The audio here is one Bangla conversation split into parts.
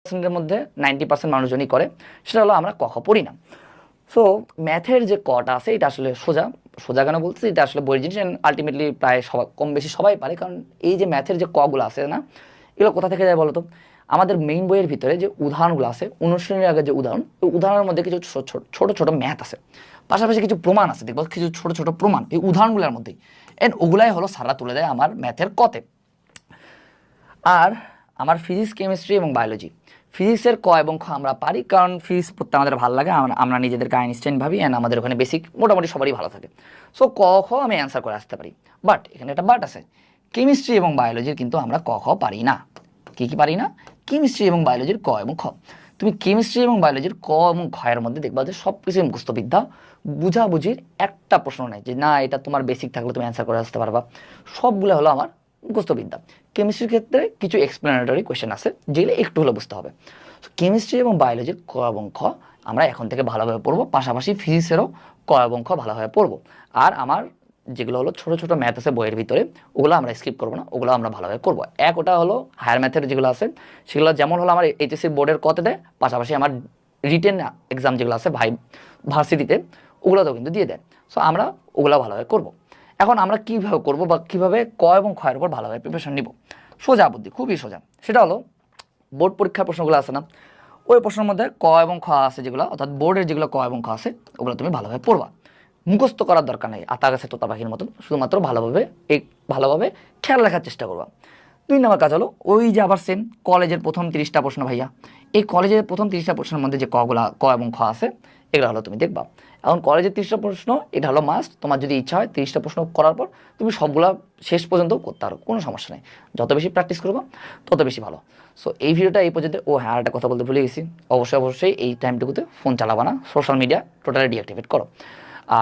পার্সেন্টের মধ্যে 90% মানুষজনই করে, সেটা হলো আমরা ক খ পড়ি না। সো ম্যাথের যে কটা আছে এটা আসলে সোজা সোজা কেন বলছি, এটা আসলে বইয়ের জিনিস, আলটিমেটলি প্রায় সবাই কম বেশি সবাই পারে। কারণ এই যে ম্যাথের যে কগুলো আছে না, এগুলো কোথা থেকে যায় বলো তো? আমাদের মেইন বইয়ের ভিতরে যে উদাহরণগুলো আছে, অনুশীলনের আগে যে উদাহরণ, ওই উদাহরণের মধ্যে কিছু ছোট ছোট ম্যাথ আছে, পাশাপাশি কিছু প্রমাণ আছে, দেখবো কিছু ছোট ছোট প্রমাণ এই উদাহরণগুলোর মধ্যেই। এন্ড ওগুলাই হলো সারা তুলে দেয় আমার ম্যাথের কতে। আর আমার ফিজিক্স, কেমিস্ট্রি এবং বায়োলজি, ফিজিক্সের ক এবং খ আমরা পারি, কারণ ফিজিক্স পড়তে আমাদের ভালো লাগে, আমরা নিজেদেরকে আইনস্টাইন ভাবি, অ্যান্ড আমাদের ওখানে বেসিক মোটামুটি সবারই ভালো থাকে। সো ক খ আমি অ্যান্সার করে আসতে পারি। বাট এখানে একটা বাট আছে, কেমিস্ট্রি এবং বায়োলজির কিন্তু আমরা ক খ পারি না। কী কী পারি না? কেমিস্ট্রি এবং বায়োলজির ক এবং খ। তুমি কেমিস্ট্রি এবং বায়োলজির ক এবং খ এর মধ্যে দেখবা যে সব কিছুই মুখস্থবিদ্যা, বুঝাবুঝির একটা প্রশ্ন নেই যে না এটা তোমার বেসিক থাকলে তুমি অ্যান্সার করে আসতে পারবা। সবগুলো হলো আমার মুখস্থবিদ্যা। কেমিস্ট্রির ক্ষেত্রে কিছু এক্সপ্লেনেটরি কোয়েশ্চেন আছে যেগুলো একটু হলে বুঝতে হবে। কেমিস্ট্রি এবং বায়োলজির ক এবং খ আমরা এখন থেকে ভালোভাবে পড়বো, পাশাপাশি ফিজিক্সেরও ক এবং খ ভালোভাবে পড়বো। আর আমার যেগুলো হলো ছোটো ছোটো ম্যাথ আছে বইয়ের ভিতরে, ওগুলো আমরা স্কিপ করবো না, ওগুলো আমরা ভালোভাবে করবো। ওটা হলো হায়ার ম্যাথের যেগুলো আছে সেগুলো যেমন হলো আমার এইচএসসি বোর্ডের কতে দেয়, পাশাপাশি আমার রিটেন এক্সাম যেগুলো আছে ভার্সিটিতে, ওগুলোতেও কিন্তু দিয়ে দেয়। সো আমরা ওগুলো ভালোভাবে করবো। এখন আমরা কীভাবে করবো বা কীভাবে ক এবং খয়ের উপর ভালোভাবে প্রিপারেশন নিব? সোজা বুদ্ধি, খুবই সোজা। সেটা হলো বোর্ড পরীক্ষার প্রশ্নগুলো আছে না, ওই প্রশ্নের মধ্যে ক এবং খ আছে যেগুলো, অর্থাৎ বোর্ডের যেগুলো ক এবং খ আছে, ওগুলো তুমি ভালোভাবে পড়বা। মুখস্থ করার দরকার নেই আতা গাছে তোতা পাখির মতন, শুধুমাত্র ভালোভাবে খেয়াল রাখার চেষ্টা করবা। 2 নম্বর কাজ হলো ওই যে আবার সেম কলেজের প্রথম 30টা প্রশ্ন ভাইয়া, এই কলেজের প্রথম 30টা প্রশ্নের মধ্যে যে ক এবং খ আছে, এগুলো হলো তুমি দেখবা। এখন কলেজের 30টা প্রশ্ন এটা হলো মাস্ট, তোমার যদি ইচ্ছা হয় 30টা প্রশ্ন করার পর তুমি সবগুলা শেষ পর্যন্ত করতে পারো, কোনো সমস্যা নেই। যত বেশি প্র্যাকটিস করবো তত বেশি ভালো। সো এই ভিডিওটা এই পর্যন্ত। ও হ্যাঁ, একটা কথা বলতে ভুলে গেছি, অবশ্যই এই টাইমটুকুতে ফোন চালাবা না, সোশ্যাল মিডিয়া টোটালি ডিঅ্যাক্টিভেট করো।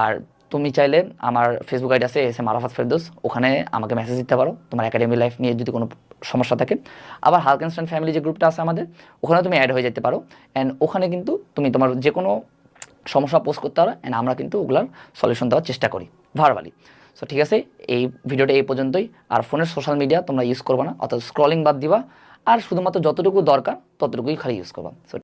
আর তুমি চাইলে আমার ফেসবুক আইডি আছে এস এম আরাফাত ফেরদৌস, ওখানে আমাকে মেসেজ দিতে পারো তোমার একাডেমি লাইফ নিয়ে যদি কোনো সমস্যা থাকে। আবার হালকেনস্টাইন ফ্যামিলি যে গ্রুপটা আছে আমাদের, ওখানে তুমি অ্যাড হয়ে যেতে পারো। অ্যান্ড ওখানে কিন্তু তুমি তোমার যে কোনো সমস্যা পোস্ট করতে পারো, অ্যান্ড আমরা কিন্তু ওগুলোর সলিউশন দেওয়ার চেষ্টা করি ভার্বালি। সো ঠিক আছে, এই ভিডিওটা এই পর্যন্তই। আর ফোনের সোশ্যাল মিডিয়া তোমরা ইউজ করবে না, অর্থাৎ স্ক্রলিং বাদ দিবা, আর শুধুমাত্র যতটুকু দরকার ততটুকুই খালি ইউজ করবা। সো